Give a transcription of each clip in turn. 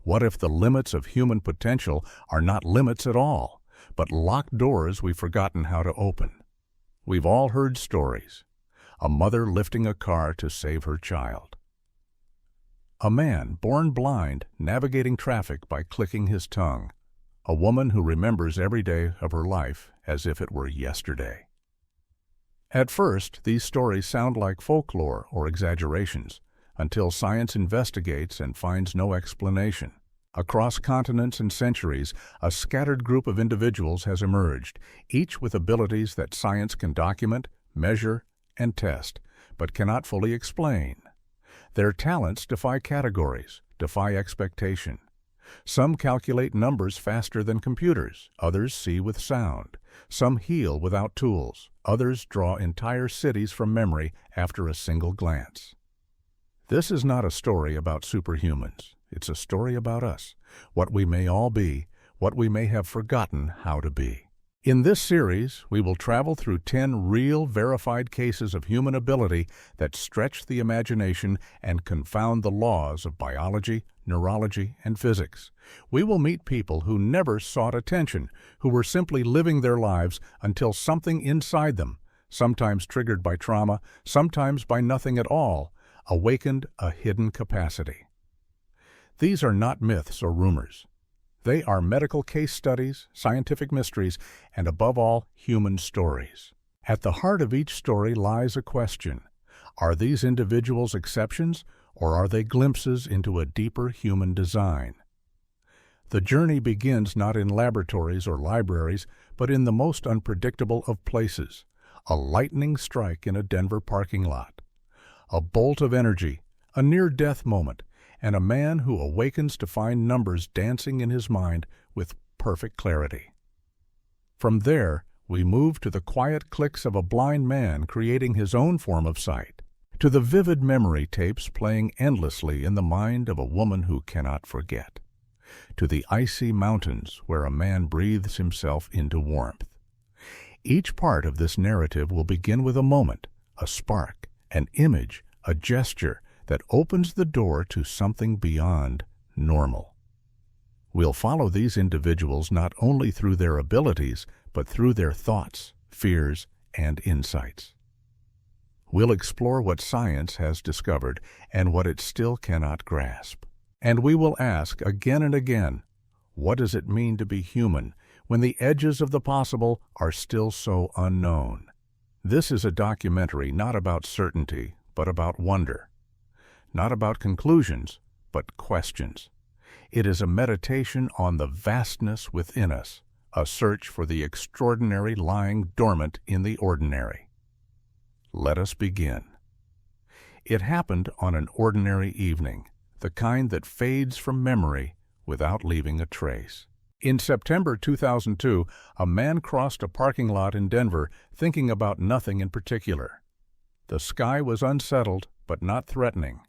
What if the limits of human potential are not limits at all, but locked doors we've forgotten how to open? We've all heard stories. A mother lifting a car to save her child. A man born blind navigating traffic by clicking his tongue. A woman who remembers every day of her life as if it were yesterday. At first, these stories sound like folklore or exaggerations, until science investigates and finds no explanation. Across continents and centuries, a scattered group of individuals has emerged, each with abilities that science can document, measure, and test, but cannot fully explain. Their talents defy categories, defy expectation. Some calculate numbers faster than computers, others see with sound. Some heal without tools, others draw entire cities from memory after a single glance. This is not a story about superhumans. It's a story about us, what we may all be, what we may have forgotten how to be. In this series, we will travel through 10 real, verified cases of human ability that stretch the imagination and confound the laws of biology, neurology, and physics. We will meet people who never sought attention, who were simply living their lives until something inside them, sometimes triggered by trauma, sometimes by nothing at all, awakened a hidden capacity. These are not myths or rumors. They are medical case studies, scientific mysteries, and above all, human stories. At the heart of each story lies a question. Are these individuals exceptions, or are they glimpses into a deeper human design? The journey begins not in laboratories or libraries, but in the most unpredictable of places, a lightning strike in a Denver parking lot, a bolt of energy, a near-death moment, and a man who awakens to find numbers dancing in his mind with perfect clarity. From there, we move to the quiet clicks of a blind man creating his own form of sight, to the vivid memory tapes playing endlessly in the mind of a woman who cannot forget, to the icy mountains where a man breathes himself into warmth. Each part of this narrative will begin with a moment, a spark, an image, a gesture that opens the door to something beyond normal. We'll follow these individuals not only through their abilities, but through their thoughts, fears, and insights. We'll explore what science has discovered and what it still cannot grasp. And we will ask again and again, what does it mean to be human when the edges of the possible are still so unknown? This is a documentary not about certainty, but about wonder. Not about conclusions, but questions. It is a meditation on the vastness within us, a search for the extraordinary lying dormant in the ordinary. Let us begin. It happened on an ordinary evening, the kind that fades from memory without leaving a trace. In September 2002, a man crossed a parking lot in Denver thinking about nothing in particular. The sky was unsettled, but not threatening.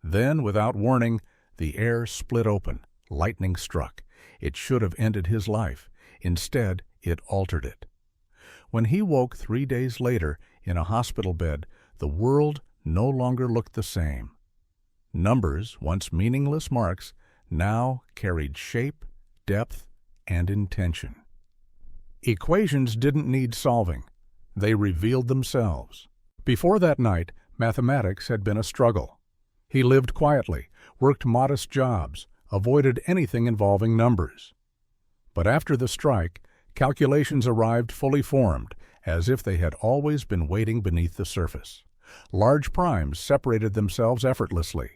Then, without warning, the air split open. Lightning struck. It should have ended his life. Instead, it altered it. When he woke 3 days later in a hospital bed, the world no longer looked the same. Numbers, once meaningless marks, now carried shape, depth, and intention. Equations didn't need solving. They revealed themselves. Before that night, mathematics had been a struggle. He lived quietly, worked modest jobs, avoided anything involving numbers. But after the strike, calculations arrived fully formed, as if they had always been waiting beneath the surface. Large primes separated themselves effortlessly.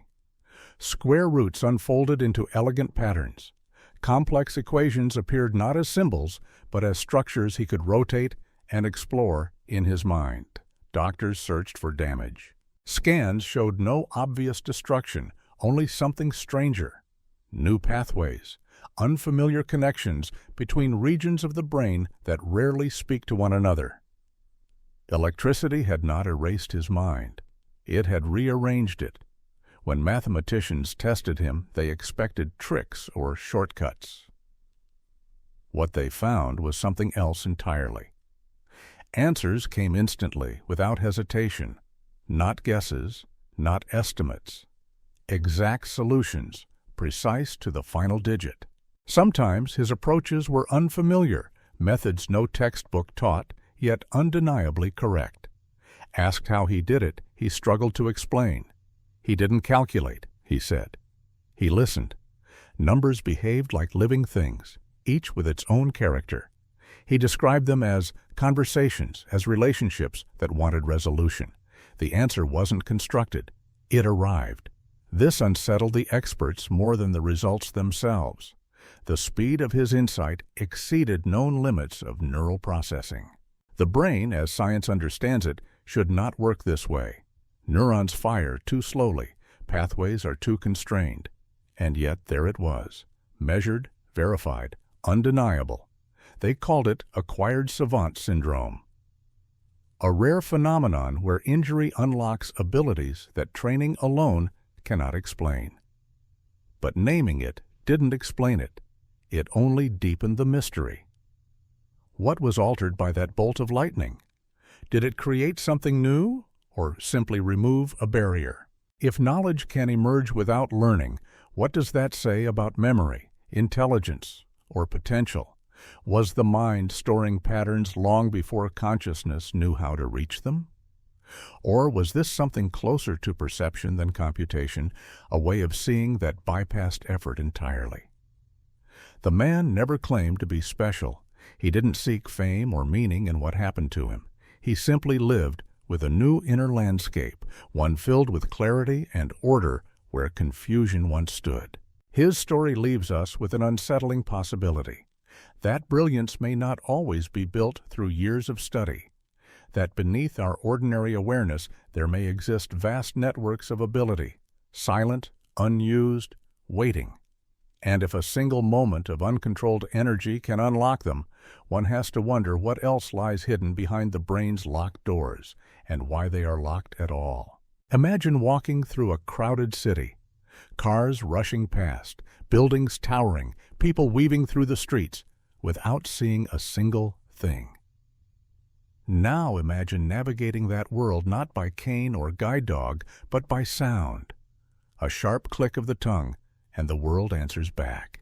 Square roots unfolded into elegant patterns. Complex equations appeared not as symbols, but as structures he could rotate and explore in his mind. Doctors searched for damage. Scans showed no obvious destruction, only something stranger. New pathways, unfamiliar connections between regions of the brain that rarely speak to one another. Electricity had not erased his mind. It had rearranged it. When mathematicians tested him, they expected tricks or shortcuts. What they found was something else entirely. Answers came instantly, without hesitation. Not guesses, not estimates. Exact solutions, precise to the final digit. Sometimes his approaches were unfamiliar, methods no textbook taught, yet undeniably correct. Asked how he did it, he struggled to explain. He didn't calculate, he said. He listened. Numbers behaved like living things, each with its own character. He described them as conversations, as relationships that wanted resolution. The answer wasn't constructed. It arrived. This unsettled the experts more than the results themselves. The speed of his insight exceeded known limits of neural processing. The brain, as science understands it, should not work this way. Neurons fire too slowly. Pathways are too constrained. And yet there it was, measured, verified, undeniable. They called it acquired savant syndrome. A rare phenomenon where injury unlocks abilities that training alone cannot explain. But naming it didn't explain it. It only deepened the mystery. What was altered by that bolt of lightning? Did it create something new, or simply remove a barrier? If knowledge can emerge without learning, what does that say about memory, intelligence, or potential? Was the mind storing patterns long before consciousness knew how to reach them? Or was this something closer to perception than computation, a way of seeing that bypassed effort entirely? The man never claimed to be special. He didn't seek fame or meaning in what happened to him. He simply lived with a new inner landscape, one filled with clarity and order where confusion once stood. His story leaves us with an unsettling possibility. That brilliance may not always be built through years of study. That beneath our ordinary awareness there may exist vast networks of ability, silent, unused, waiting. And if a single moment of uncontrolled energy can unlock them, one has to wonder what else lies hidden behind the brain's locked doors, and why they are locked at all. Imagine walking through a crowded city. Cars rushing past, buildings towering, people weaving through the streets, without seeing a single thing. Now imagine navigating that world not by cane or guide dog, but by sound. A sharp click of the tongue, and the world answers back.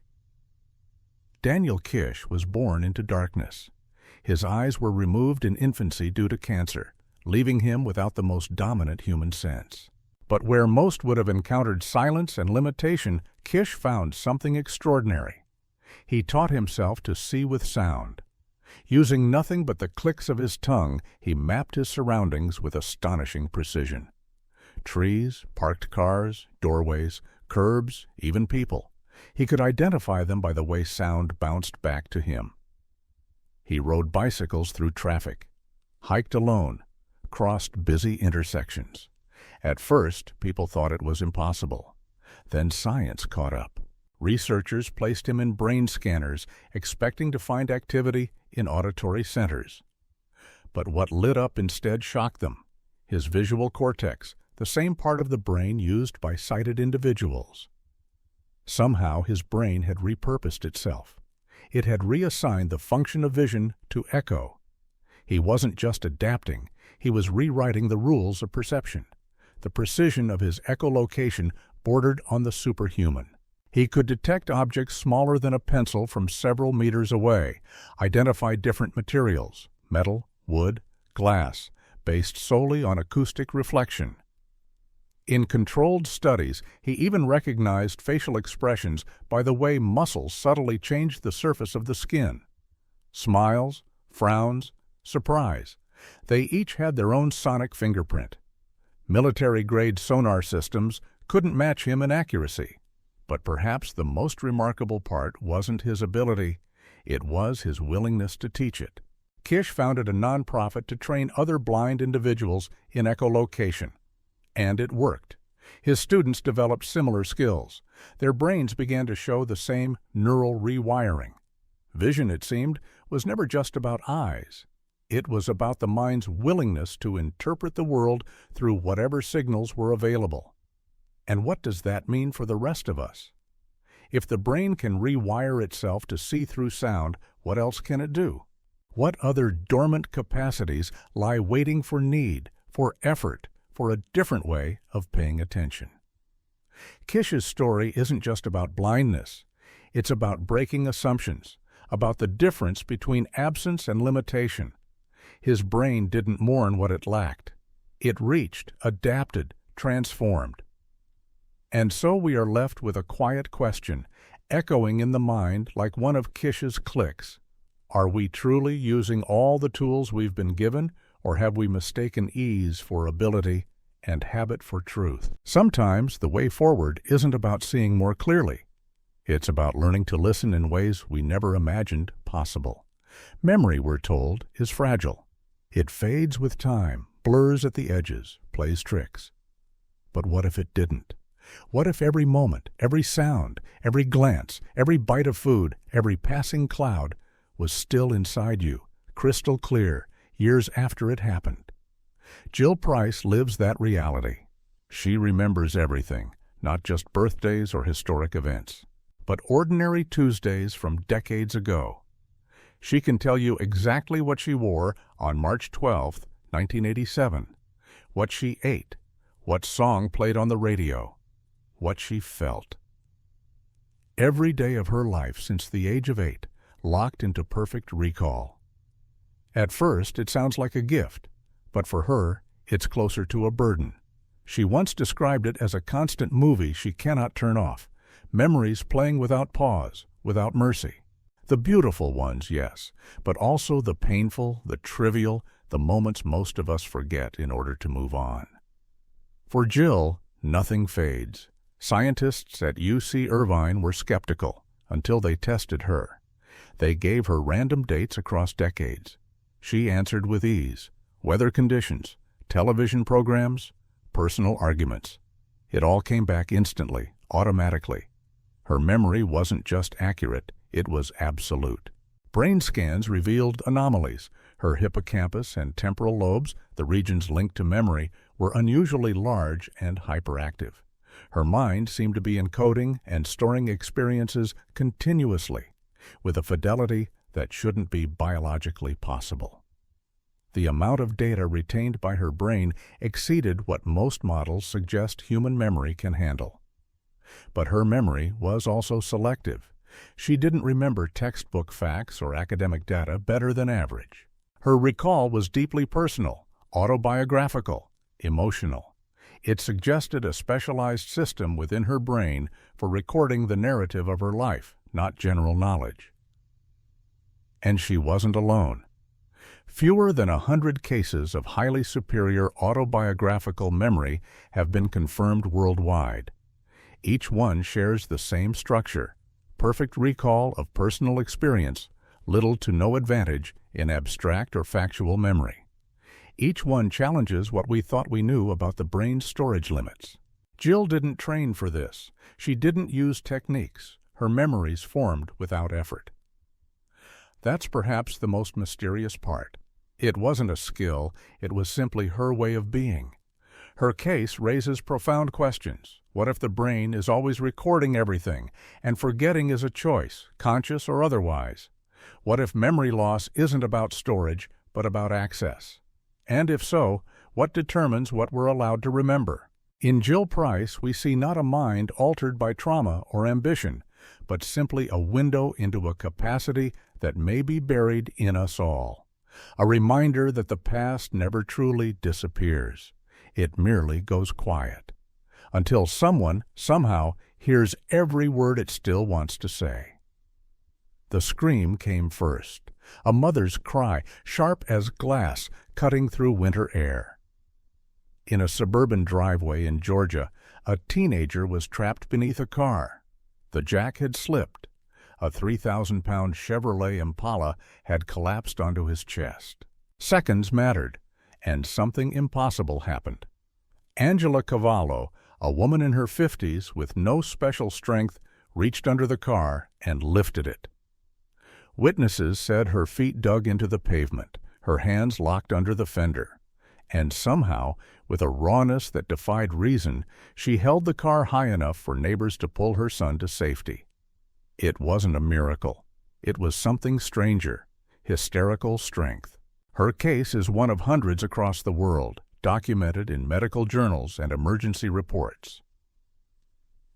Daniel Kish was born into darkness. His eyes were removed in infancy due to cancer, leaving him without the most dominant human sense. But where most would have encountered silence and limitation, Kish found something extraordinary. He taught himself to see with sound. Using nothing but the clicks of his tongue, he mapped his surroundings with astonishing precision. Trees, parked cars, doorways, curbs, even people. He could identify them by the way sound bounced back to him. He rode bicycles through traffic, hiked alone, crossed busy intersections. At first, people thought it was impossible. Then science caught up. Researchers placed him in brain scanners, expecting to find activity in auditory centers. But what lit up instead shocked them. His visual cortex, the same part of the brain used by sighted individuals. Somehow his brain had repurposed itself. It had reassigned the function of vision to echo. He wasn't just adapting, he was rewriting the rules of perception. The precision of his echolocation bordered on the superhuman. He could detect objects smaller than a pencil from several meters away, identify different materials, metal, wood, glass, based solely on acoustic reflection. In controlled studies, he even recognized facial expressions by the way muscles subtly changed the surface of the skin. Smiles, frowns, surprise. They each had their own sonic fingerprint. Military-grade sonar systems couldn't match him in accuracy. But perhaps the most remarkable part wasn't his ability, it was his willingness to teach it. Kish founded a nonprofit to train other blind individuals in echolocation. And it worked. His students developed similar skills. Their brains began to show the same neural rewiring. Vision, it seemed, was never just about eyes. It was about the mind's willingness to interpret the world through whatever signals were available. And what does that mean for the rest of us? If the brain can rewire itself to see through sound, what else can it do? What other dormant capacities lie waiting for need, for effort, for a different way of paying attention? Kish's story isn't just about blindness. It's about breaking assumptions, about the difference between absence and limitation. His brain didn't mourn what it lacked. It reached, adapted, transformed. And so we are left with a quiet question, echoing in the mind like one of Kish's clicks. Are we truly using all the tools we've been given, or have we mistaken ease for ability and habit for truth? Sometimes the way forward isn't about seeing more clearly. It's about learning to listen in ways we never imagined possible. Memory, we're told, is fragile. It fades with time, blurs at the edges, plays tricks. But what if it didn't? What if every moment, every sound, every glance, every bite of food, every passing cloud was still inside you, crystal clear, years after it happened? Jill Price lives that reality. She remembers everything, not just birthdays or historic events, but ordinary Tuesdays from decades ago. She can tell you exactly what she wore on March 12, 1987, what she ate, what song played on the radio, what she felt. Every day of her life since the age of 8, locked into perfect recall. At first, it sounds like a gift, but for her, it's closer to a burden. She once described it as a constant movie she cannot turn off, memories playing without pause, without mercy. The beautiful ones, yes, but also the painful, the trivial, the moments most of us forget in order to move on. For Jill, nothing fades. Scientists at UC Irvine were skeptical until they tested her. They gave her random dates across decades. She answered with ease. Weather conditions, television programs, personal arguments. It all came back instantly, automatically. Her memory wasn't just accurate, it was absolute. Brain scans revealed anomalies. Her hippocampus and temporal lobes, the regions linked to memory, were unusually large and hyperactive. Her mind seemed to be encoding and storing experiences continuously, with a fidelity that shouldn't be biologically possible. The amount of data retained by her brain exceeded what most models suggest human memory can handle. But her memory was also selective. She didn't remember textbook facts or academic data better than average. Her recall was deeply personal, autobiographical, emotional. It suggested a specialized system within her brain for recording the narrative of her life, not general knowledge. And she wasn't alone. Fewer than 100 cases of highly superior autobiographical memory have been confirmed worldwide. Each one shares the same structure, perfect recall of personal experience, little to no advantage in abstract or factual memory. Each one challenges what we thought we knew about the brain's storage limits. Jill didn't train for this. She didn't use techniques. Her memories formed without effort. That's perhaps the most mysterious part. It wasn't a skill, it was simply her way of being. Her case raises profound questions. What if the brain is always recording everything, and forgetting is a choice, conscious or otherwise? What if memory loss isn't about storage, but about access? And if so, what determines what we're allowed to remember? In Jill Price, we see not a mind altered by trauma or ambition, but simply a window into a capacity that may be buried in us all. A reminder that the past never truly disappears. It merely goes quiet, until someone, somehow, hears every word it still wants to say. The scream came first, a mother's cry, sharp as glass, cutting through winter air. In a suburban driveway in Georgia, a teenager was trapped beneath a car. The jack had slipped. A 3,000-pound Chevrolet Impala had collapsed onto his chest. Seconds mattered, and something impossible happened. Angela Cavallo, a woman in her 50s with no special strength, reached under the car and lifted it. Witnesses said her feet dug into the pavement, her hands locked under the fender. And somehow, with a rawness that defied reason, she held the car high enough for neighbors to pull her son to safety. It wasn't a miracle. It was something stranger, hysterical strength. Her case is one of hundreds across the world, documented in medical journals and emergency reports.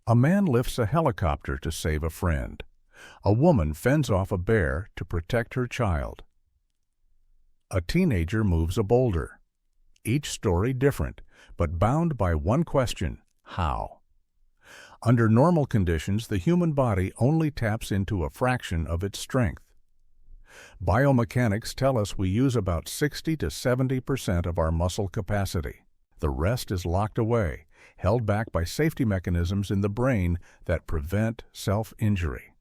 A man lifts a helicopter to save a friend. A woman fends off a bear to protect her child. A teenager moves a boulder. Each story different, but bound by one question: how? Under normal conditions, the human body only taps into a fraction of its strength. Biomechanics tell us we use about 60 to 70% of our muscle capacity. The rest is locked away, held back by safety mechanisms in the brain that prevent self-injury.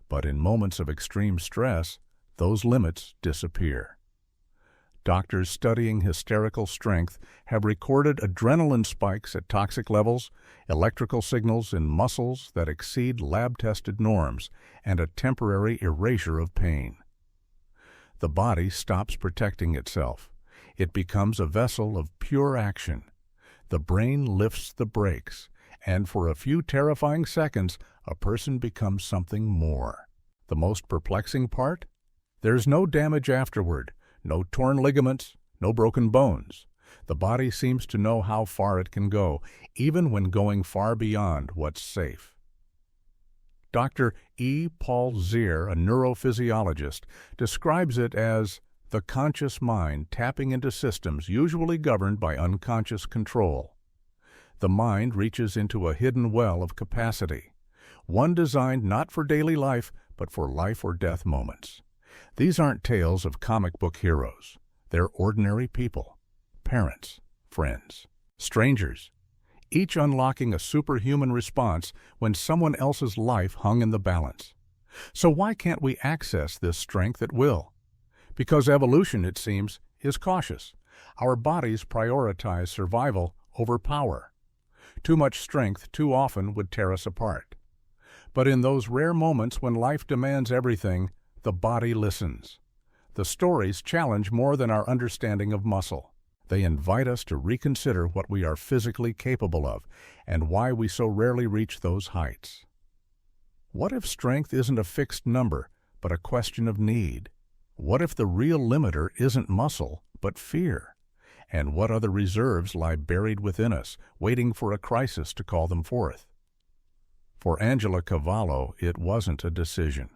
But in moments of extreme stress, those limits disappear. Doctors studying hysterical strength have recorded adrenaline spikes at toxic levels, electrical signals in muscles that exceed lab-tested norms, and a temporary erasure of pain. The body stops protecting itself. It becomes a vessel of pure action. The brain lifts the brakes, and for a few terrifying seconds, a person becomes something more. The most perplexing part? There's no damage afterward. No torn ligaments, no broken bones. The body seems to know how far it can go, even when going far beyond what's safe. Dr. E. Paul Zier, a neurophysiologist, describes it as the conscious mind tapping into systems usually governed by unconscious control. The mind reaches into a hidden well of capacity, one designed not for daily life, but for life or death moments. These aren't tales of comic book heroes. They're ordinary people, parents, friends, strangers, each unlocking a superhuman response when someone else's life hung in the balance. So why can't we access this strength at will? Because evolution, it seems, is cautious. Our bodies prioritize survival over power. Too much strength too often would tear us apart. But in those rare moments when life demands everything, the body listens. The stories challenge more than our understanding of muscle. They invite us to reconsider what we are physically capable of and why we so rarely reach those heights. What if strength isn't a fixed number, but a question of need? What if the real limiter isn't muscle, but fear? And what other reserves lie buried within us, waiting for a crisis to call them forth? For Angela Cavallo, it wasn't a decision.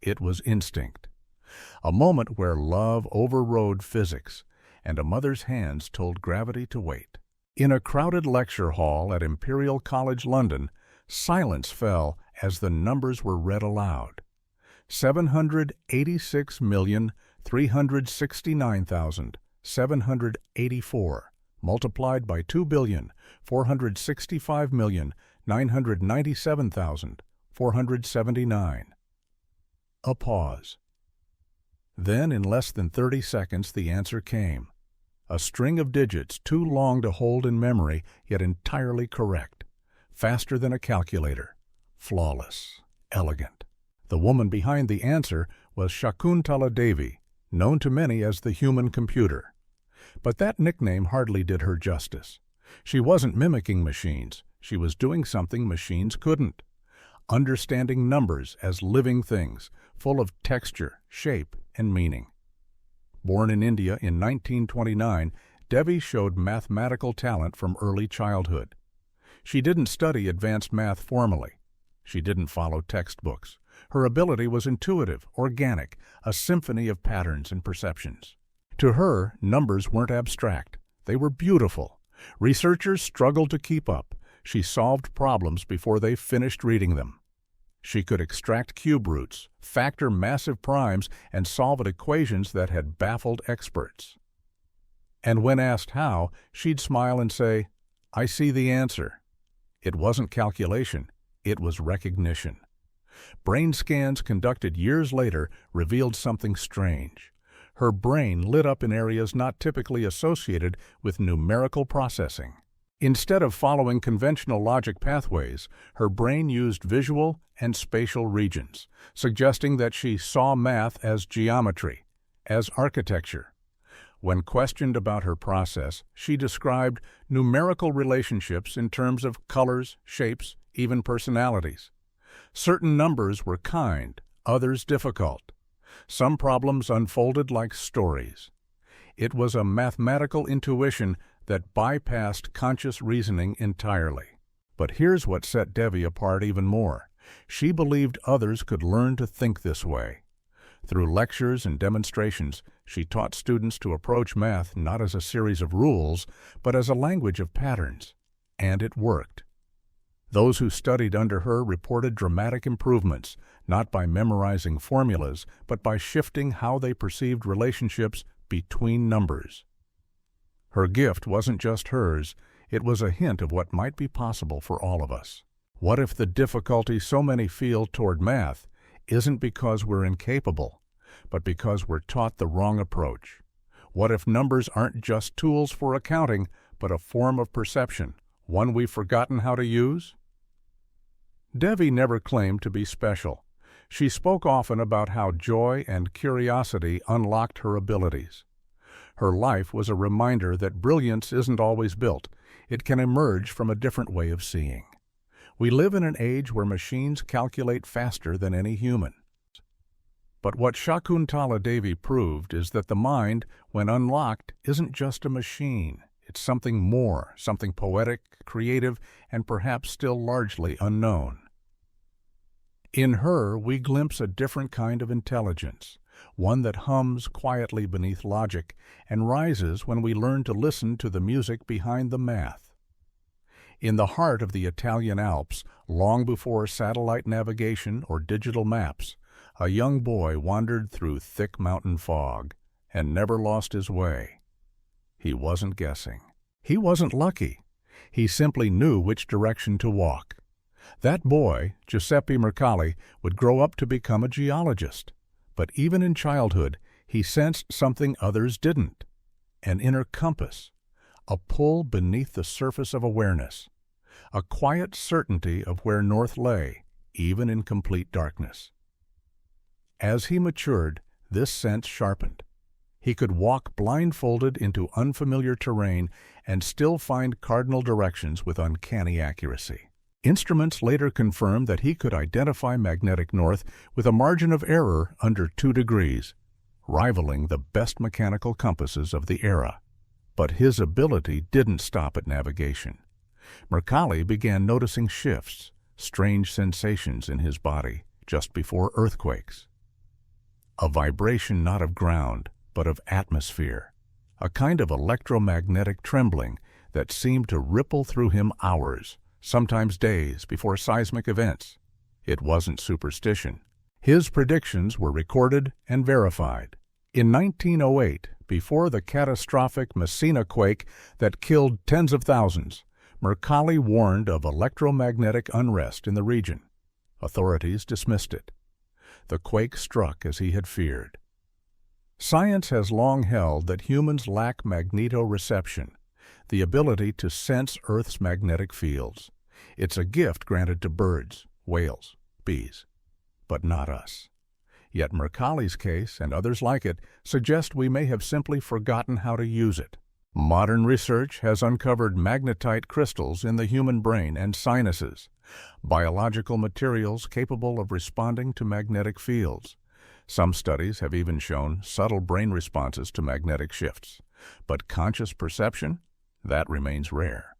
It was instinct, a moment where love overrode physics, and a mother's hands told gravity to wait. In a crowded lecture hall at Imperial College London, silence fell as the numbers were read aloud. 786,369,784 multiplied by 2,465,997,479. A pause. Then, in less than 30 seconds, the answer came. A string of digits too long to hold in memory, yet entirely correct. Faster than a calculator. Flawless. Elegant. The woman behind the answer was Shakuntala Devi, known to many as the human computer. But that nickname hardly did her justice. She wasn't mimicking machines. She was doing something machines couldn't. Understanding numbers as living things, full of texture, shape, and meaning. Born in India in 1929, Devi showed mathematical talent from early childhood. She didn't study advanced math formally. She didn't follow textbooks. Her ability was intuitive, organic, a symphony of patterns and perceptions. To her, numbers weren't abstract. They were beautiful. Researchers struggled to keep up. She solved problems before they finished reading them. She could extract cube roots, factor massive primes, and solve equations that had baffled experts. And when asked how, she'd smile and say, "I see the answer." It wasn't calculation, it was recognition. Brain scans conducted years later revealed something strange. Her brain lit up in areas not typically associated with numerical processing. Instead of following conventional logic pathways, her brain used visual and spatial regions, suggesting that she saw math as geometry, as architecture. When questioned about her process, she described numerical relationships in terms of colors, shapes, even personalities. Certain numbers were kind, others difficult. Some problems unfolded like stories. It was a mathematical intuition that bypassed conscious reasoning entirely. But here's what set Devi apart even more. She believed others could learn to think this way. Through lectures and demonstrations, she taught students to approach math not as a series of rules, but as a language of patterns. And it worked. Those who studied under her reported dramatic improvements, not by memorizing formulas, but by shifting how they perceived relationships between numbers. Her gift wasn't just hers, it was a hint of what might be possible for all of us. What if the difficulty so many feel toward math isn't because we're incapable, but because we're taught the wrong approach? What if numbers aren't just tools for accounting, but a form of perception, one we've forgotten how to use? Devi never claimed to be special. She spoke often about how joy and curiosity unlocked her abilities. Her life was a reminder that brilliance isn't always built. It can emerge from a different way of seeing. We live in an age where machines calculate faster than any human. But what Shakuntala Devi proved is that the mind, when unlocked, isn't just a machine. It's something more, something poetic, creative, and perhaps still largely unknown. In her, we glimpse a different kind of intelligence, one that hums quietly beneath logic and rises when we learn to listen to the music behind the math. In the heart of the Italian Alps, long before satellite navigation or digital maps, a young boy wandered through thick mountain fog and never lost his way. He wasn't guessing. He wasn't lucky. He simply knew which direction to walk. That boy, Giuseppe Mercalli, would grow up to become a geologist. But even in childhood, he sensed something others didn't. An inner compass, a pull beneath the surface of awareness, a quiet certainty of where north lay, even in complete darkness. As he matured, this sense sharpened. He could walk blindfolded into unfamiliar terrain and still find cardinal directions with uncanny accuracy. Instruments later confirmed that he could identify magnetic north with a margin of error under 2 degrees, rivaling the best mechanical compasses of the era. But his ability didn't stop at navigation. Mercalli began noticing shifts, strange sensations in his body just before earthquakes. A vibration not of ground, but of atmosphere, a kind of electromagnetic trembling that seemed to ripple through him hours, sometimes days, before seismic events. It wasn't superstition. His predictions were recorded and verified. In 1908, before the catastrophic Messina quake that killed tens of thousands, Mercalli warned of electromagnetic unrest in the region. Authorities dismissed it. The quake struck as he had feared. Science has long held that humans lack magnetoreception, the ability to sense Earth's magnetic fields. It's a gift granted to birds, whales, bees, but not us. Yet Mercalli's case, and others like it, suggest we may have simply forgotten how to use it. Modern research has uncovered magnetite crystals in the human brain and sinuses, biological materials capable of responding to magnetic fields. Some studies have even shown subtle brain responses to magnetic shifts, but conscious perception? That remains rare.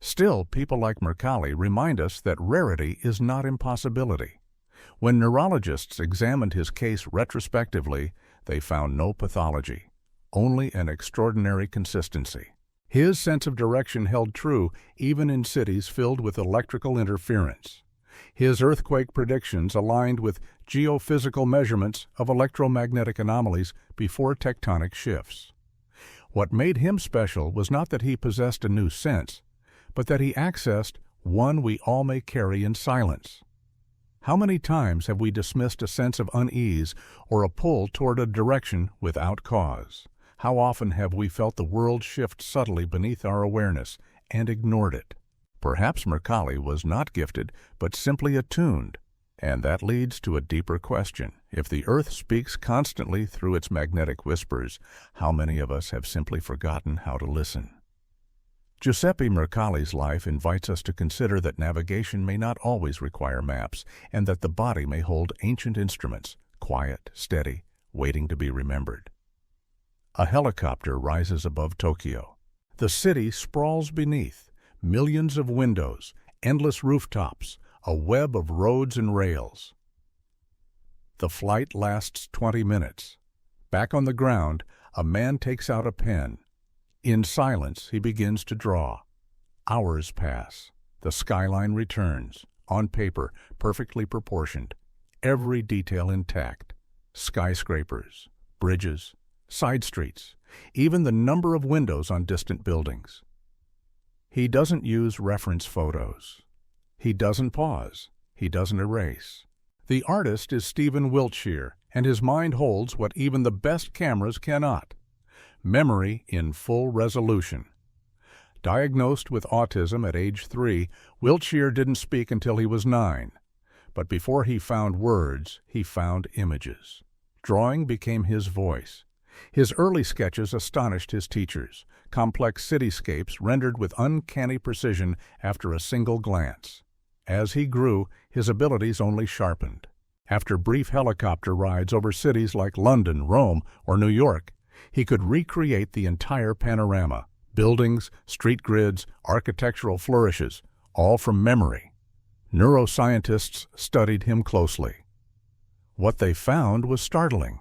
Still, people like Mercalli remind us that rarity is not impossibility. When neurologists examined his case retrospectively, they found no pathology, only an extraordinary consistency. His sense of direction held true even in cities filled with electrical interference. His earthquake predictions aligned with geophysical measurements of electromagnetic anomalies before tectonic shifts. What made him special was not that he possessed a new sense, but that he accessed one we all may carry in silence. How many times have we dismissed a sense of unease or a pull toward a direction without cause? How often have we felt the world shift subtly beneath our awareness and ignored it? Perhaps Mercalli was not gifted, but simply attuned. And that leads to a deeper question. If the Earth speaks constantly through its magnetic whispers, how many of us have simply forgotten how to listen? Giuseppe Mercalli's life invites us to consider that navigation may not always require maps, and that the body may hold ancient instruments, quiet, steady, waiting to be remembered. A helicopter rises above Tokyo. The city sprawls beneath, millions of windows, endless rooftops, a web of roads and rails. The flight lasts 20 minutes. Back on the ground, a man takes out a pen. In silence, he begins to draw. Hours pass. The skyline returns, on paper, perfectly proportioned, every detail intact. Skyscrapers, bridges, side streets, even the number of windows on distant buildings. He doesn't use reference photos. He doesn't pause. He doesn't erase. The artist is Stephen Wiltshire, and his mind holds what even the best cameras cannot: memory in full resolution. Diagnosed with autism at age 3, Wiltshire didn't speak until he was 9. But before he found words, he found images. Drawing became his voice. His early sketches astonished his teachers, complex cityscapes rendered with uncanny precision after a single glance. As he grew, his abilities only sharpened. After brief helicopter rides over cities like London, Rome, or New York, he could recreate the entire panorama: buildings, street grids, architectural flourishes, all from memory. Neuroscientists studied him closely. What they found was startling.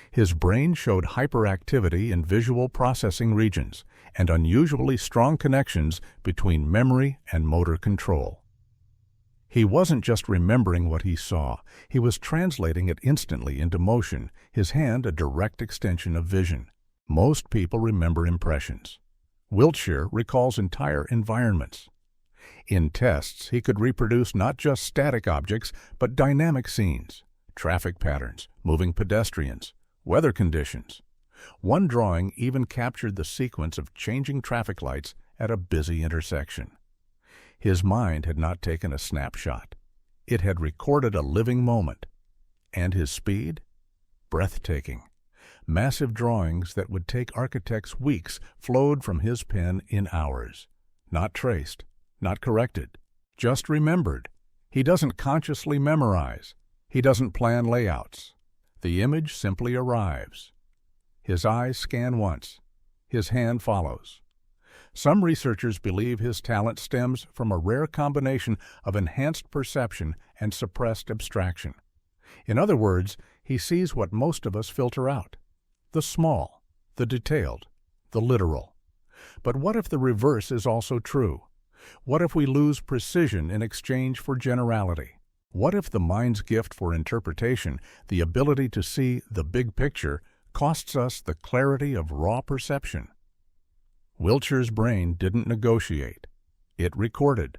His brain showed hyperactivity in visual processing regions and unusually strong connections between memory and motor control. He wasn't just remembering what he saw, he was translating it instantly into motion, his hand a direct extension of vision. Most people remember impressions. Wiltshire recalls entire environments. In tests, he could reproduce not just static objects, but dynamic scenes, traffic patterns, moving pedestrians, weather conditions. One drawing even captured the sequence of changing traffic lights at a busy intersection. His mind had not taken a snapshot. It had recorded a living moment. And his speed? Breathtaking. Massive drawings that would take architects weeks flowed from his pen in hours. Not traced, not corrected, just remembered. He doesn't consciously memorize. He doesn't plan layouts. The image simply arrives. His eyes scan once. His hand follows. Some researchers believe his talent stems from a rare combination of enhanced perception and suppressed abstraction. In other words, he sees what most of us filter out: the small, the detailed, the literal. But what if the reverse is also true? What if we lose precision in exchange for generality? What if the mind's gift for interpretation, the ability to see the big picture, costs us the clarity of raw perception? Wiltshire's brain didn't negotiate. It recorded.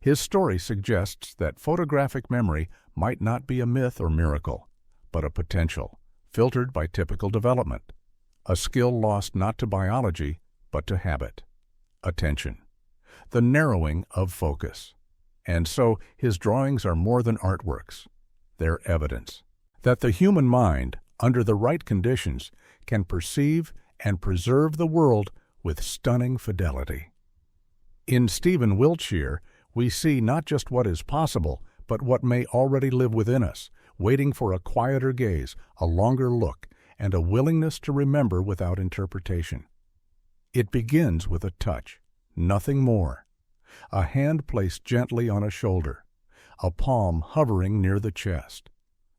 His story suggests that photographic memory might not be a myth or miracle, but a potential, filtered by typical development, a skill lost not to biology, but to habit, attention, the narrowing of focus. And so his drawings are more than artworks. They're evidence that the human mind, under the right conditions, can perceive and preserve the world with stunning fidelity. In Stephen Wiltshire, we see not just what is possible, but what may already live within us, waiting for a quieter gaze, a longer look, and a willingness to remember without interpretation. It begins with a touch, nothing more. A hand placed gently on a shoulder, a palm hovering near the chest.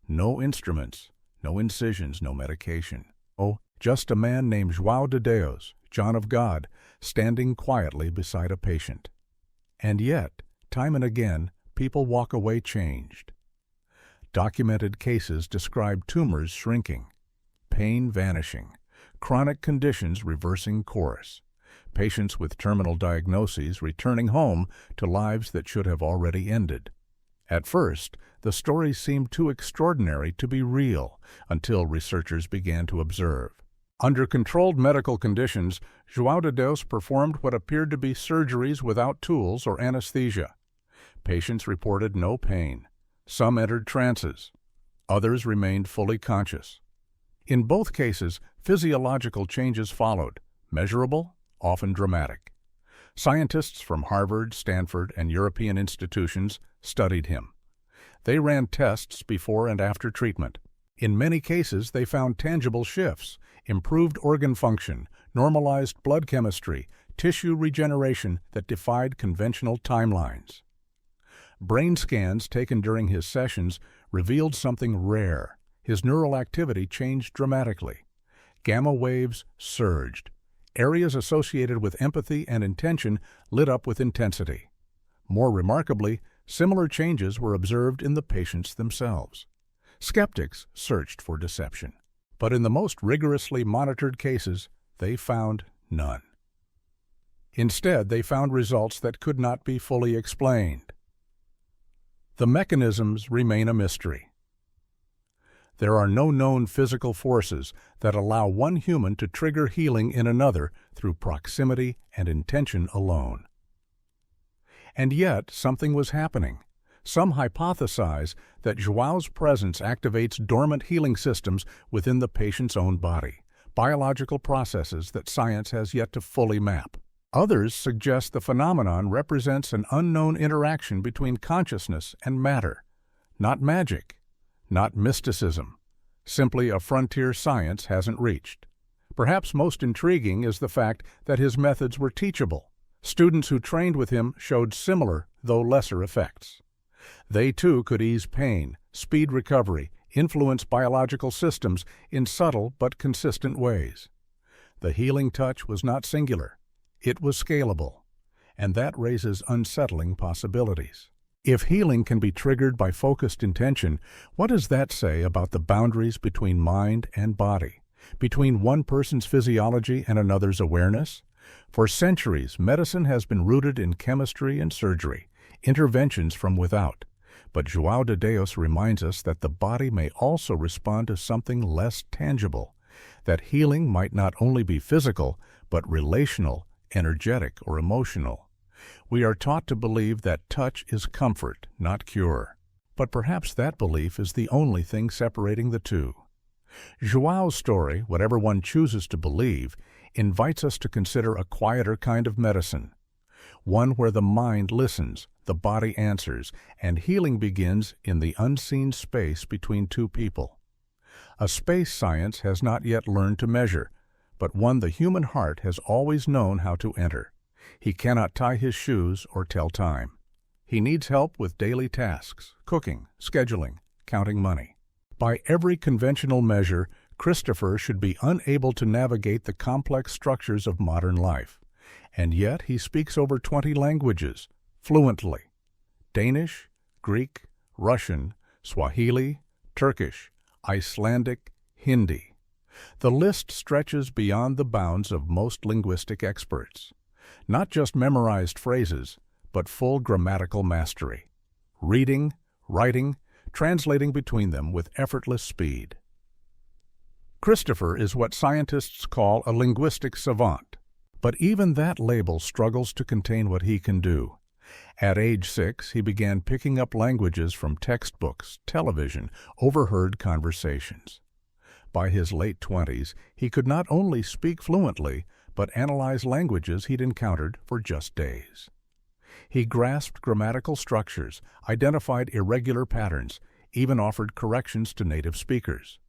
No instruments, no incisions, no medication. Oh, just a man named João de Deus, John of God, standing quietly beside a patient. And yet, time and again, people walk away changed. Documented cases describe tumors shrinking, pain vanishing, chronic conditions reversing course, patients with terminal diagnoses returning home to lives that should have already ended. At first, the stories seemed too extraordinary to be real until researchers began to observe. Under controlled medical conditions, João de Deus performed what appeared to be surgeries without tools or anesthesia. Patients reported no pain. Some entered trances. Others remained fully conscious. In both cases, physiological changes followed, measurable, often dramatic. Scientists from Harvard, Stanford, and European institutions studied him. They ran tests before and after treatment. In many cases, they found tangible shifts, improved organ function, normalized blood chemistry, tissue regeneration that defied conventional timelines. Brain scans taken during his sessions revealed something rare. His neural activity changed dramatically. Gamma waves surged. Areas associated with empathy and intention lit up with intensity. More remarkably, similar changes were observed in the patients themselves. Skeptics searched for deception, but in the most rigorously monitored cases, they found none. Instead, they found results that could not be fully explained. The mechanisms remain a mystery. There are no known physical forces that allow one human to trigger healing in another through proximity and intention alone. And yet, something was happening. Some hypothesize that Joao's presence activates dormant healing systems within the patient's own body, biological processes that science has yet to fully map. Others suggest the phenomenon represents an unknown interaction between consciousness and matter, not magic, not mysticism, simply a frontier science hasn't reached. Perhaps most intriguing is the fact that his methods were teachable. Students who trained with him showed similar, though lesser, effects. They too could ease pain, speed recovery, influence biological systems in subtle but consistent ways. The healing touch was not singular. It was scalable, and that raises unsettling possibilities. If healing can be triggered by focused intention, what does that say about the boundaries between mind and body, between one person's physiology and another's awareness? For centuries, medicine has been rooted in chemistry and surgery, interventions from without. But João de Deus reminds us that the body may also respond to something less tangible, that healing might not only be physical, but relational, energetic, or emotional. We are taught to believe that touch is comfort, not cure. But perhaps that belief is the only thing separating the two. João's story, whatever one chooses to believe, invites us to consider a quieter kind of medicine, one where the mind listens, the body answers, and healing begins in the unseen space between two people. A space science has not yet learned to measure, but one the human heart has always known how to enter. He cannot tie his shoes or tell time. He needs help with daily tasks, cooking, scheduling, counting money. By every conventional measure, Christopher should be unable to navigate the complex structures of modern life. And yet he speaks over 20 languages, fluently: Danish, Greek, Russian, Swahili, Turkish, Icelandic, Hindi. The list stretches beyond the bounds of most linguistic experts. Not just memorized phrases, but full grammatical mastery. Reading, writing, translating between them with effortless speed. Christopher is what scientists call a linguistic savant, but even that label struggles to contain what he can do. At age 6, he began picking up languages from textbooks, television, overheard conversations. By his late 20s, he could not only speak fluently, but analyze languages he'd encountered for just days. He grasped grammatical structures, identified irregular patterns, even offered corrections to native speakers.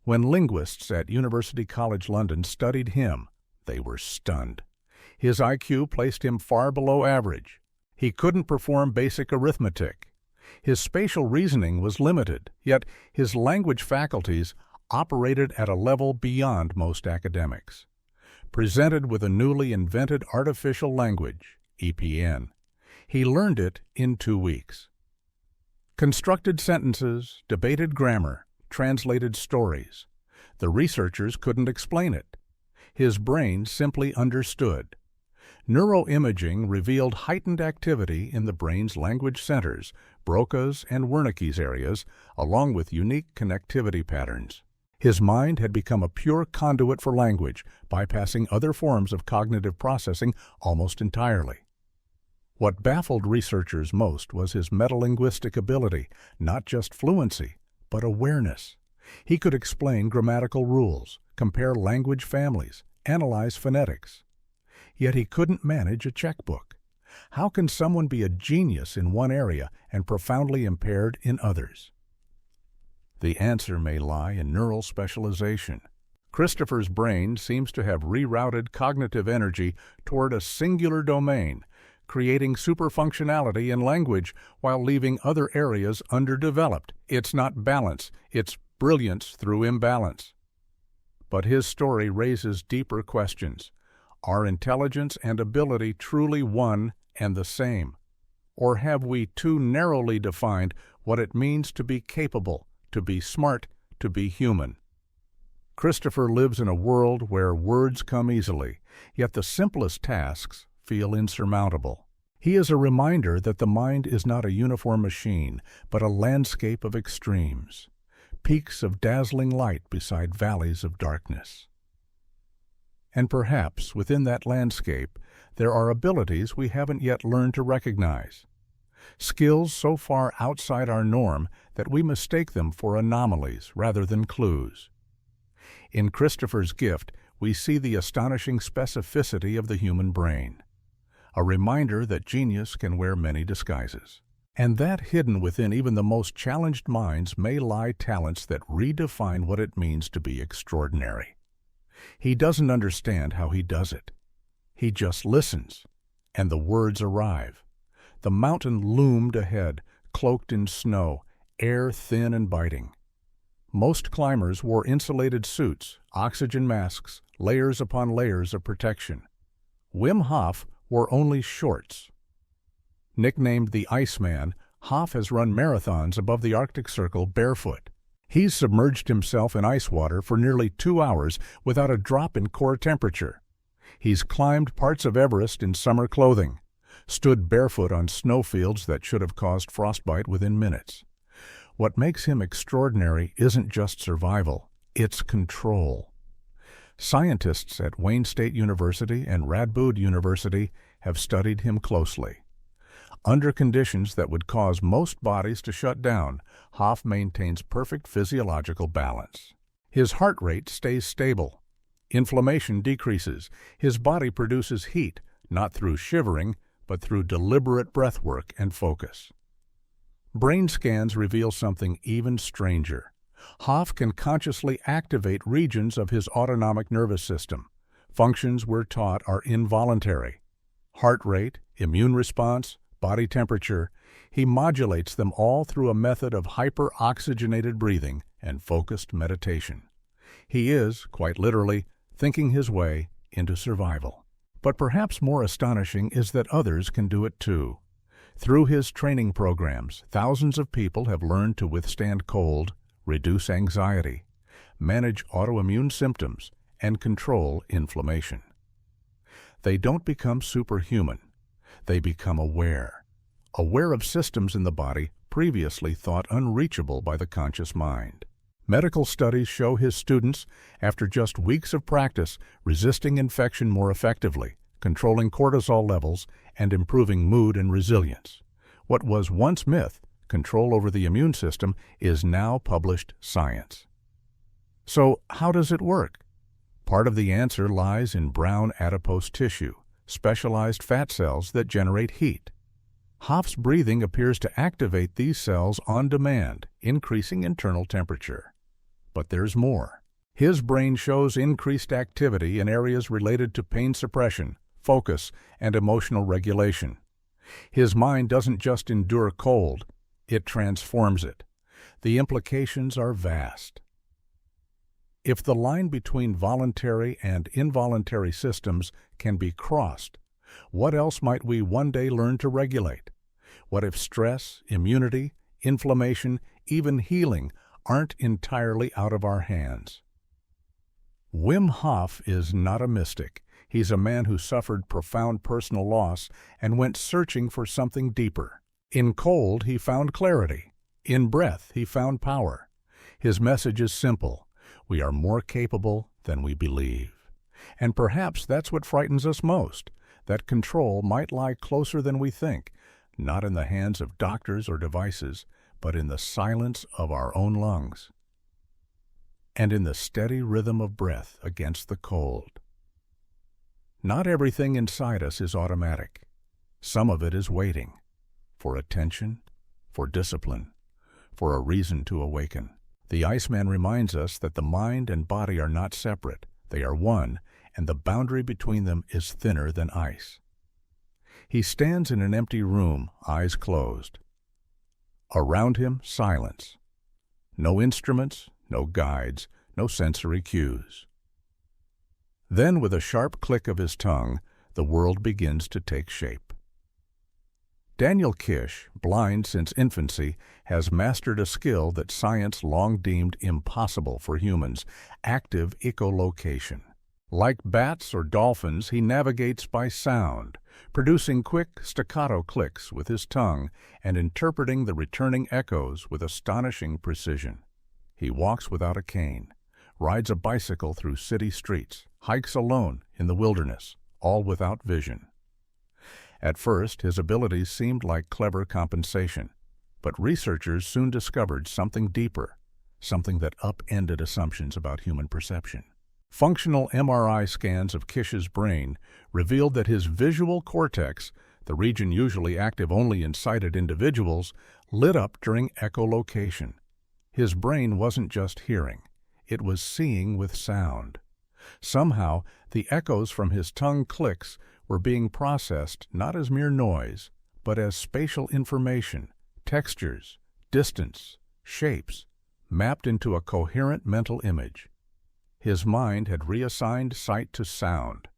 When linguists at University College London studied him, they were stunned. His IQ placed him far below average. He couldn't perform basic arithmetic. His spatial reasoning was limited, yet his language faculties operated at a level beyond most academics. Presented with a newly invented artificial language, EPN, he learned it in 2 weeks. Constructed sentences, debated grammar, translated stories. The researchers couldn't explain it. His brain simply understood. Neuroimaging revealed heightened activity in the brain's language centers, Broca's and Wernicke's areas, along with unique connectivity patterns. His mind had become a pure conduit for language, bypassing other forms of cognitive processing almost entirely. What baffled researchers most was his metalinguistic ability, not just fluency, but awareness. He could explain grammatical rules, compare language families, analyze phonetics. Yet he couldn't manage a checkbook. How can someone be a genius in one area and profoundly impaired in others? The answer may lie in neural specialization. Christopher's brain seems to have rerouted cognitive energy toward a singular domain, creating superfunctionality in language while leaving other areas underdeveloped. It's not balance, it's brilliance through imbalance. But his story raises deeper questions. Are intelligence and ability truly one and the same? Or have we too narrowly defined what it means to be capable, to be smart, to be human? Christopher lives in a world where words come easily, yet the simplest tasks feel insurmountable. He is a reminder that the mind is not a uniform machine, but a landscape of extremes, peaks of dazzling light beside valleys of darkness. And perhaps within that landscape, there are abilities we haven't yet learned to recognize, skills so far outside our norm that we mistake them for anomalies rather than clues. In Christopher's gift, we see the astonishing specificity of the human brain, a reminder that genius can wear many disguises, and that hidden within even the most challenged minds may lie talents that redefine what it means to be extraordinary. He doesn't understand how he does it. He just listens, and the words arrive. The mountain loomed ahead, cloaked in snow, air thin and biting. Most climbers wore insulated suits, oxygen masks, layers upon layers of protection. Wim Hof wore only shorts. Nicknamed the Iceman, Hof has run marathons above the Arctic Circle barefoot. He's submerged himself in ice water for nearly 2 hours without a drop in core temperature. He's climbed parts of Everest in summer clothing, stood barefoot on snowfields that should have caused frostbite within minutes. What makes him extraordinary isn't just survival, it's control. Scientists at Wayne State University and Radboud University have studied him closely. Under conditions that would cause most bodies to shut down, Hof maintains perfect physiological balance. His heart rate stays stable. Inflammation decreases. His body produces heat, not through shivering, but through deliberate breath work and focus. Brain scans reveal something even stranger. Hof can consciously activate regions of his autonomic nervous system. Functions we're taught are involuntary. Heart rate, immune response, body temperature, he modulates them all through a method of hyper-oxygenated breathing and focused meditation. He is, quite literally, thinking his way into survival. But perhaps more astonishing is that others can do it too. Through his training programs, thousands of people have learned to withstand cold, reduce anxiety, manage autoimmune symptoms, and control inflammation. They don't become superhuman. They become aware of systems in the body previously thought unreachable by the conscious mind. Medical studies show his students, after just weeks of practice, resisting infection more effectively, controlling cortisol levels, and improving mood and resilience. What was once myth, control over the immune system, is now published science. So, how does it work? Part of the answer lies in brown adipose tissue, specialized fat cells that generate heat. Hof's breathing appears to activate these cells on demand, increasing internal temperature. But there's more. His brain shows increased activity in areas related to pain suppression, focus, and emotional regulation. His mind doesn't just endure cold, it transforms it. The implications are vast. If the line between voluntary and involuntary systems can be crossed, what else might we one day learn to regulate? What if stress, immunity, inflammation, even healing aren't entirely out of our hands? Wim Hof is not a mystic. He's a man who suffered profound personal loss and went searching for something deeper. In cold, he found clarity. In breath, he found power. His message is simple. We are more capable than we believe. And perhaps that's what frightens us most, that control might lie closer than we think, not in the hands of doctors or devices, but in the silence of our own lungs, and in the steady rhythm of breath against the cold. Not everything inside us is automatic. Some of it is waiting, for attention, for discipline, for a reason to awaken. The Iceman reminds us that the mind and body are not separate. They are one, and the boundary between them is thinner than ice. He stands in an empty room, eyes closed. Around him, silence. No instruments, no guides, no sensory cues. Then, with a sharp click of his tongue, the world begins to take shape. Daniel Kish, blind since infancy, has mastered a skill that science long deemed impossible for humans: active echolocation. Like bats or dolphins, he navigates by sound, producing quick staccato clicks with his tongue and interpreting the returning echoes with astonishing precision. He walks without a cane, rides a bicycle through city streets, hikes alone in the wilderness, all without vision. At first, his abilities seemed like clever compensation, but researchers soon discovered something deeper, something that upended assumptions about human perception. Functional MRI scans of Kish's brain revealed that his visual cortex, the region usually active only in sighted individuals, lit up during echolocation. His brain wasn't just hearing, it was seeing with sound. Somehow, the echoes from his tongue clicks were being processed not as mere noise, but as spatial information, textures, distance, shapes, mapped into a coherent mental image. His mind had reassigned sight to sound.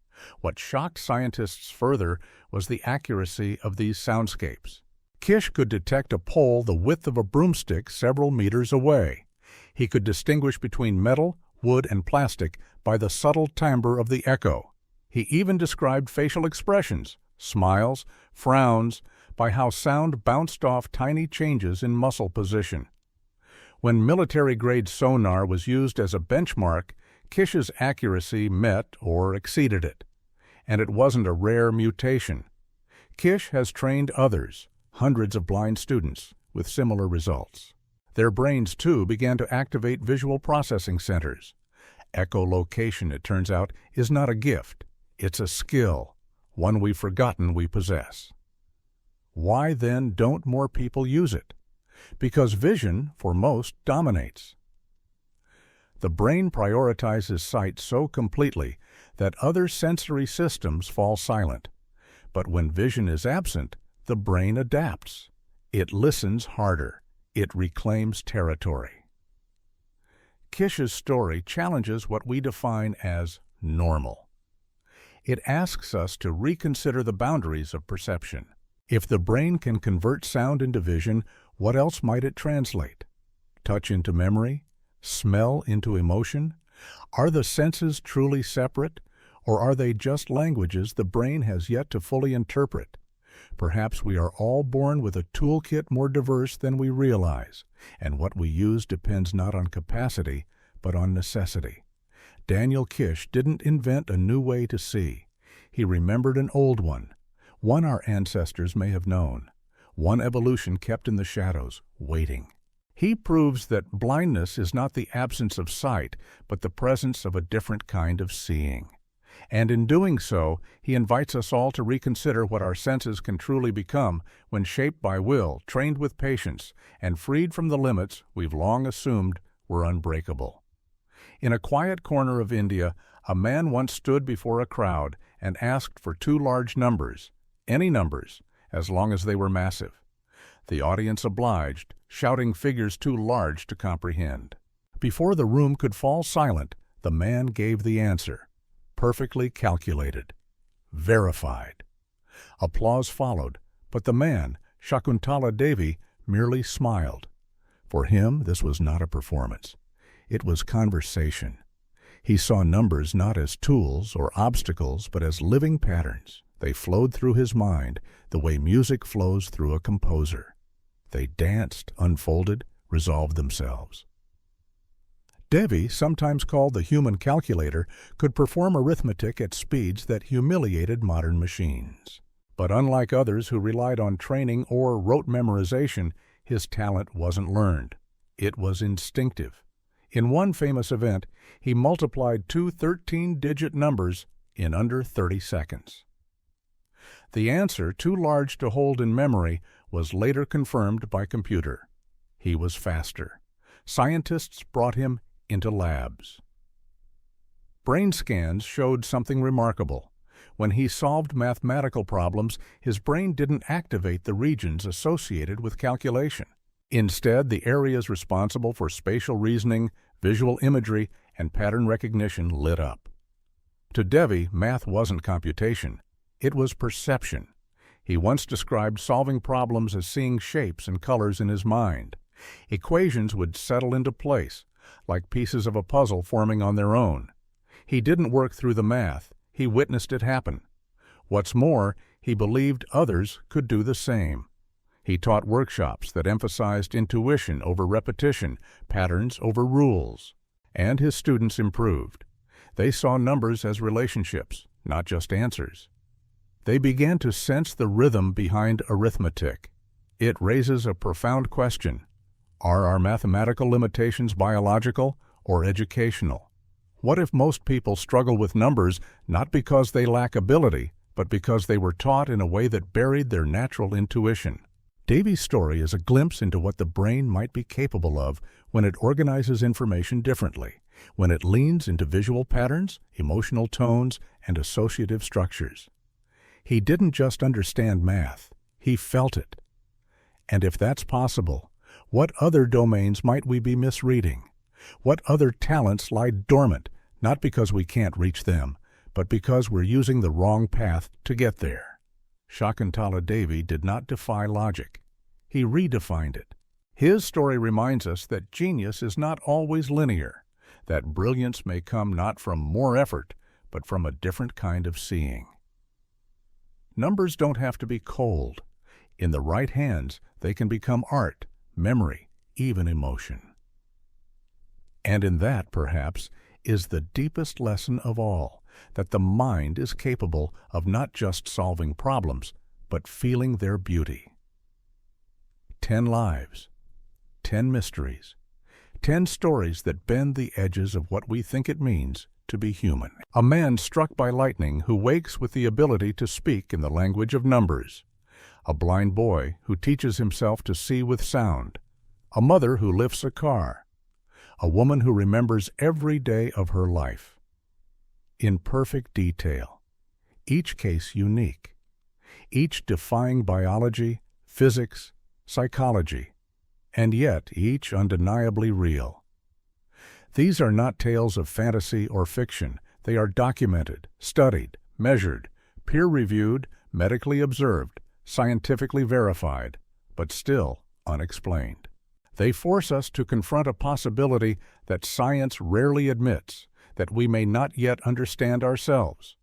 What shocked scientists further was the accuracy of these soundscapes. Kish could detect a pole the width of a broomstick several meters away. He could distinguish between metal, wood, and plastic by the subtle timbre of the echo. He even described facial expressions, smiles, frowns, by how sound bounced off tiny changes in muscle position. When military-grade sonar was used as a benchmark, Kish's accuracy met or exceeded it. And it wasn't a rare mutation. Kish has trained others, hundreds of blind students, with similar results. Their brains, too, began to activate visual processing centers. Echolocation, it turns out, is not a gift. It's a skill, one we've forgotten we possess. Why, then, don't more people use it? Because vision, for most, dominates. The brain prioritizes sight so completely that other sensory systems fall silent. But when vision is absent, the brain adapts. It listens harder. It reclaims territory. Kish's story challenges what we define as normal. It asks us to reconsider the boundaries of perception. If the brain can convert sound into vision, what else might it translate? Touch into memory? Smell into emotion? Are the senses truly separate, or are they just languages the brain has yet to fully interpret? Perhaps we are all born with a toolkit more diverse than we realize, and what we use depends not on capacity, but on necessity. Daniel Kish didn't invent a new way to see. He remembered an old one our ancestors may have known, one evolution kept in the shadows, waiting. He proves that blindness is not the absence of sight, but the presence of a different kind of seeing. And in doing so, he invites us all to reconsider what our senses can truly become when shaped by will, trained with patience, and freed from the limits we've long assumed were unbreakable. In a quiet corner of India, a man once stood before a crowd and asked for two large numbers, any numbers, as long as they were massive. The audience obliged, shouting figures too large to comprehend. Before the room could fall silent, the man gave the answer. Perfectly calculated. Verified. Applause followed, but the man, Shakuntala Devi, merely smiled. For him, this was not a performance. It was conversation. He saw numbers not as tools or obstacles, but as living patterns. They flowed through his mind the way music flows through a composer. They danced, unfolded, resolved themselves. Devi, sometimes called the human calculator, could perform arithmetic at speeds that humiliated modern machines. But unlike others who relied on training or rote memorization, his talent wasn't learned. It was instinctive. In one famous event, he multiplied two 13-digit numbers in under 30 seconds. The answer, too large to hold in memory, was later confirmed by computer. He was faster. Scientists brought him into labs. Brain scans showed something remarkable. When he solved mathematical problems, his brain didn't activate the regions associated with calculation. Instead, the areas responsible for spatial reasoning, visual imagery, and pattern recognition lit up. To Devi, math wasn't computation. It was perception. He once described solving problems as seeing shapes and colors in his mind. Equations would settle into place, like pieces of a puzzle forming on their own. He didn't work through the math. He witnessed it happen. What's more, he believed others could do the same. He taught workshops that emphasized intuition over repetition, patterns over rules. And his students improved. They saw numbers as relationships, not just answers. They began to sense the rhythm behind arithmetic. It raises a profound question. Are our mathematical limitations biological or educational? What if most people struggle with numbers not because they lack ability, but because they were taught in a way that buried their natural intuition? Davy's story is a glimpse into what the brain might be capable of when it organizes information differently, when it leans into visual patterns, emotional tones, and associative structures. He didn't just understand math, he felt it. And if that's possible, what other domains might we be misreading? What other talents lie dormant, not because we can't reach them, but because we're using the wrong path to get there? Shakuntala Devi did not defy logic. He redefined it. His story reminds us that genius is not always linear, that brilliance may come not from more effort, but from a different kind of seeing. Numbers don't have to be cold. In the right hands, they can become art, memory, even emotion. And in that, perhaps, is the deepest lesson of all, that the mind is capable of not just solving problems, but feeling their beauty. 10 lives, 10 mysteries, 10 stories that bend the edges of what we think it means to be human. A man struck by lightning who wakes with the ability to speak in the language of numbers. A blind boy who teaches himself to see with sound. A mother who lifts a car. A woman who remembers every day of her life. In perfect detail. Each case unique. Each defying biology, physics, psychology, and yet each undeniably real. These are not tales of fantasy or fiction. They are documented, studied, measured, peer-reviewed, medically observed, scientifically verified, but still unexplained. They force us to confront a possibility that science rarely admits, that we may not yet understand ourselves.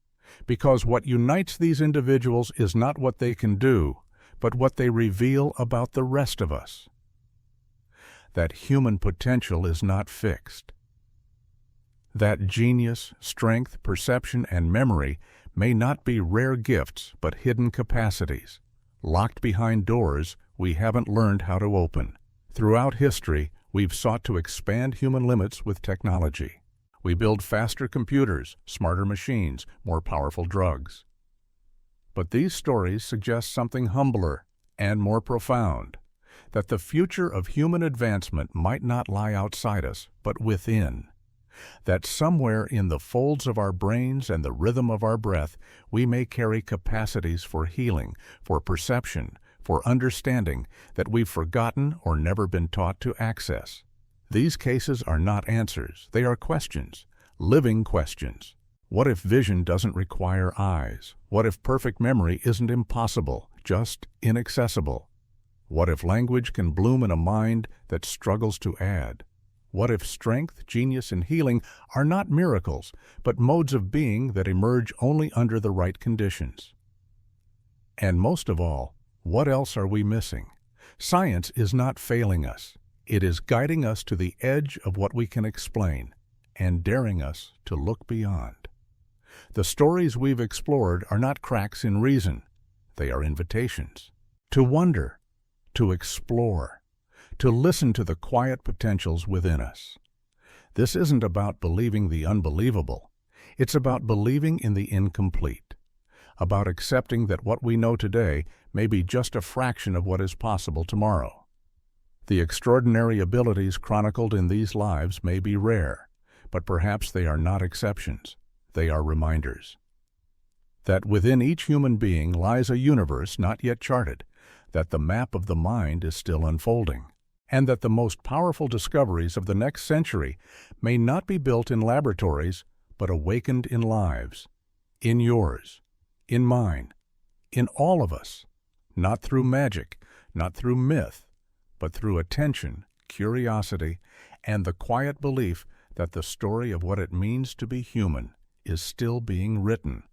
Because what unites these individuals is not what they can do, but what they reveal about the rest of us. That human potential is not fixed. That genius, strength, perception, and memory may not be rare gifts, but hidden capacities, locked behind doors we haven't learned how to open. Throughout history, we've sought to expand human limits with technology. We build faster computers, smarter machines, more powerful drugs. But these stories suggest something humbler and more profound, that the future of human advancement might not lie outside us, but within. That somewhere in the folds of our brains and the rhythm of our breath, we may carry capacities for healing, for perception, for understanding that we've forgotten or never been taught to access. These cases are not answers, they are questions, living questions. What if vision doesn't require eyes? What if perfect memory isn't impossible, just inaccessible? What if language can bloom in a mind that struggles to add? What if strength, genius, and healing are not miracles, but modes of being that emerge only under the right conditions? And most of all, what else are we missing? Science is not failing us. It is guiding us to the edge of what we can explain, and daring us to look beyond. The stories we've explored are not cracks in reason. They are invitations to wonder, to explore, to listen to the quiet potentials within us. This isn't about believing the unbelievable. It's about believing in the incomplete, about accepting that what we know today may be just a fraction of what is possible tomorrow. The extraordinary abilities chronicled in these lives may be rare, but perhaps they are not exceptions. They are reminders that within each human being lies a universe not yet charted, that the map of the mind is still unfolding, and that the most powerful discoveries of the next century may not be built in laboratories, but awakened in lives, in yours, in mine, in all of us, not through magic, not through myth, but through attention, curiosity, and the quiet belief that the story of what it means to be human is still being written.